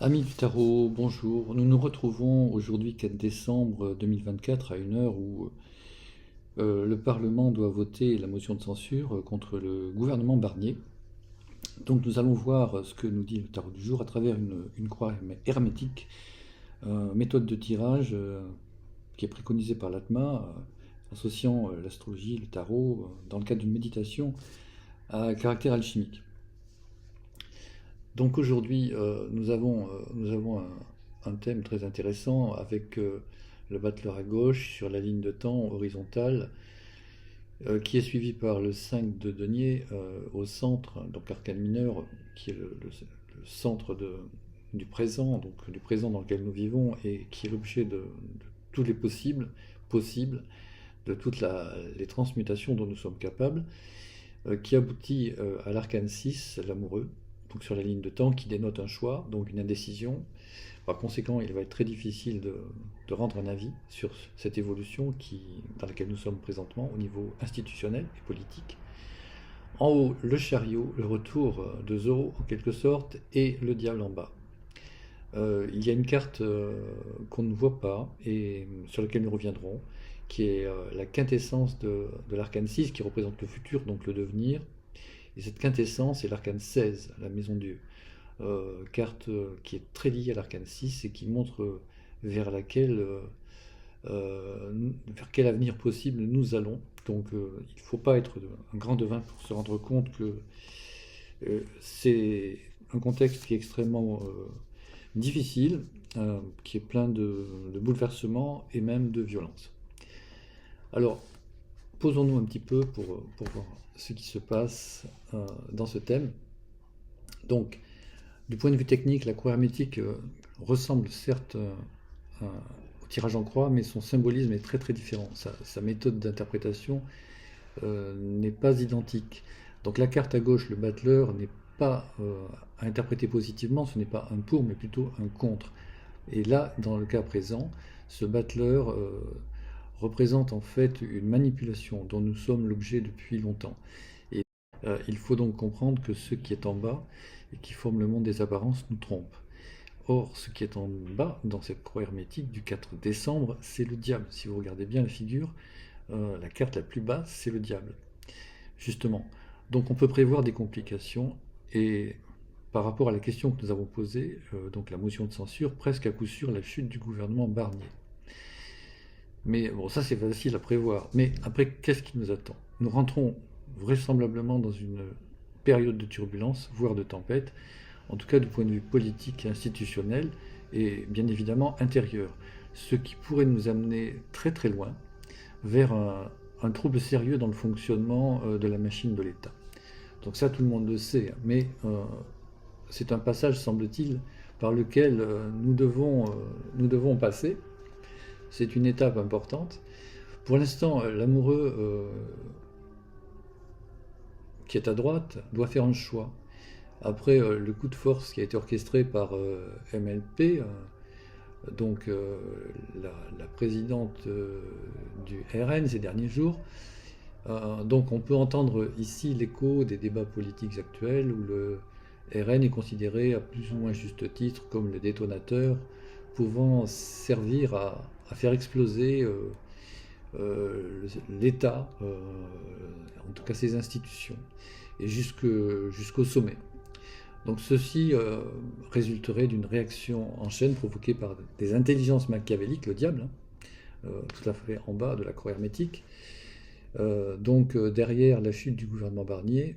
Amis du tarot, bonjour. Nous nous retrouvons aujourd'hui 4 décembre 2024 à une heure où le Parlement doit voter la motion de censure contre le gouvernement Barnier. Donc nous allons voir ce que nous dit le tarot du jour à travers une croix hermétique, méthode de tirage qui est préconisée par l'ATMA, associant l'astrologie, le tarot, dans le cadre d'une méditation à caractère alchimique. Donc aujourd'hui, nous avons un thème très intéressant avec le battleur à gauche sur la ligne de temps horizontale, qui est suivi par le 5 de denier au centre, donc arcane mineur, qui est le centre du présent, donc du présent dans lequel nous vivons, et qui est l'objet de tous les possibles, de toutes les transmutations dont nous sommes capables, qui aboutit à l'arcane 6, l'amoureux, donc sur la ligne de temps, qui dénote un choix, donc une indécision. Par conséquent, il va être très difficile de rendre un avis sur cette évolution dans laquelle nous sommes présentement au niveau institutionnel et politique. En haut, le chariot, le retour de Zorro en quelque sorte, et le diable en bas. Il y a une carte qu'on ne voit pas et sur laquelle nous reviendrons, qui est la quintessence de l'arcane 6, qui représente le futur, donc le devenir. Et cette quintessence est l'arcane 16, la maison Dieu. Carte qui est très liée à l'arcane 6 et qui montre vers vers quel avenir possible nous allons. Donc il ne faut pas être un grand devin pour se rendre compte que c'est un contexte qui est extrêmement difficile, qui est plein de bouleversements et même de violence. Alors, posons-nous un petit peu pour voir ce qui se passe dans ce thème. Donc, du point de vue technique, la croix hermétique ressemble certes au tirage en croix, mais son symbolisme est très très différent. Sa méthode d'interprétation n'est pas identique. Donc la carte à gauche, le battleur, n'est pas à interpréter positivement, ce n'est pas un pour, mais plutôt un contre. Et là, dans le cas présent, ce battleur représente en fait une manipulation dont nous sommes l'objet depuis longtemps. Et il faut donc comprendre que ce qui est en bas et qui forme le monde des apparences nous trompe. Or, ce qui est en bas, dans cette croix hermétique du 4 décembre, c'est le diable. Si vous regardez bien la figure, la carte la plus basse, c'est le diable. Justement. Donc on peut prévoir des complications et par rapport à la question que nous avons posée, donc la motion de censure, presque à coup sûr la chute du gouvernement Barnier. Mais bon, ça c'est facile à prévoir. Mais après, qu'est-ce qui nous attend? Nous rentrons vraisemblablement dans une période de turbulence, voire de tempête, en tout cas du point de vue politique et institutionnel, et bien évidemment intérieur. Ce qui pourrait nous amener très très loin vers un trouble sérieux dans le fonctionnement de la machine de l'État. Donc ça, tout le monde le sait, mais c'est un passage, semble-t-il, par lequel nous devons passer. C'est une étape importante. Pour l'instant, l'amoureux qui est à droite doit faire un choix. Après le coup de force qui a été orchestré par MLP, donc la présidente du RN ces derniers jours, donc on peut entendre ici l'écho des débats politiques actuels où le RN est considéré à plus ou moins juste titre comme le détonateur pouvant servir à faire exploser l'État, en tout cas ses institutions, et jusqu'au sommet. Donc ceci résulterait d'une réaction en chaîne provoquée par des intelligences machiavéliques, le diable, tout à fait en bas de la croix hermétique. Donc derrière la chute du gouvernement Barnier,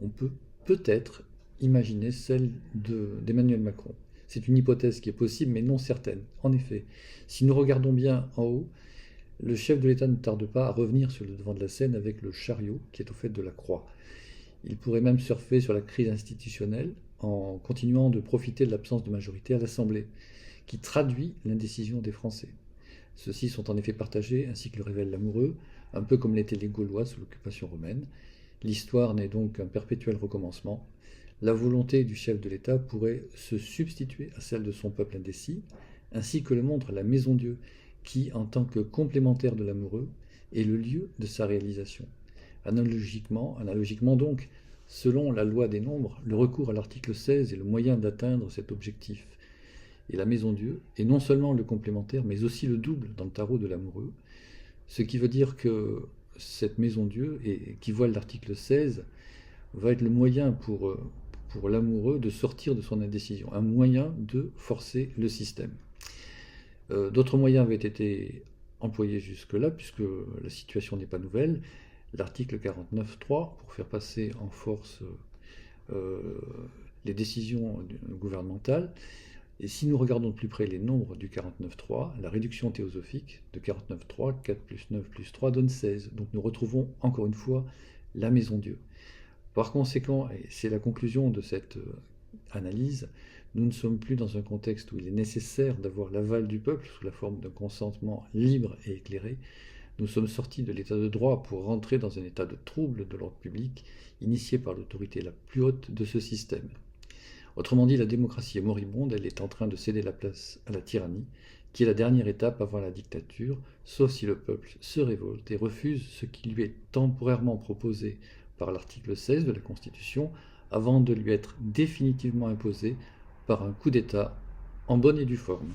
on peut peut-être imaginer celle d'Emmanuel Macron. C'est une hypothèse qui est possible mais non certaine. En effet, si nous regardons bien en haut, le chef de l'État ne tarde pas à revenir sur le devant de la scène avec le chariot qui est au fait de la croix. Il pourrait même surfer sur la crise institutionnelle en continuant de profiter de l'absence de majorité à l'Assemblée, qui traduit l'indécision des Français. Ceux-ci sont en effet partagés, ainsi que le révèle l'amoureux, un peu comme l'étaient les Gaulois sous l'occupation romaine. L'histoire n'est donc qu'un perpétuel recommencement. La volonté du chef de l'État pourrait se substituer à celle de son peuple indécis, ainsi que le montre la Maison Dieu, qui, en tant que complémentaire de l'amoureux, est le lieu de sa réalisation. Analogiquement donc, Selon la loi des nombres, le recours à l'article 16 est le moyen d'atteindre cet objectif. Et la maison Dieu est non seulement le complémentaire, mais aussi le double dans le tarot de l'amoureux, ce qui veut dire que cette maison Dieu, et qui voile l'article 16, va être le moyen pour l'amoureux de sortir de son indécision, un moyen de forcer le système. D'autres moyens avaient été employés jusque-là, puisque la situation n'est pas nouvelle. L'article 49.3, pour faire passer en force les décisions gouvernementales. Et si nous regardons de plus près les nombres du 49.3, la réduction théosophique de 49.3, 4 plus 9 plus 3 donne 16. Donc nous retrouvons encore une fois la maison Dieu. Par conséquent, et c'est la conclusion de cette analyse, nous ne sommes plus dans un contexte où il est nécessaire d'avoir l'aval du peuple sous la forme d'un consentement libre et éclairé. Nous sommes sortis de l'état de droit pour rentrer dans un état de trouble de l'ordre public, initié par l'autorité la plus haute de ce système. Autrement dit, la démocratie est moribonde, elle est en train de céder la place à la tyrannie, qui est la dernière étape avant la dictature, sauf si le peuple se révolte et refuse ce qui lui est temporairement proposé par l'article 16 de la Constitution, avant de lui être définitivement imposé par un coup d'État en bonne et due forme.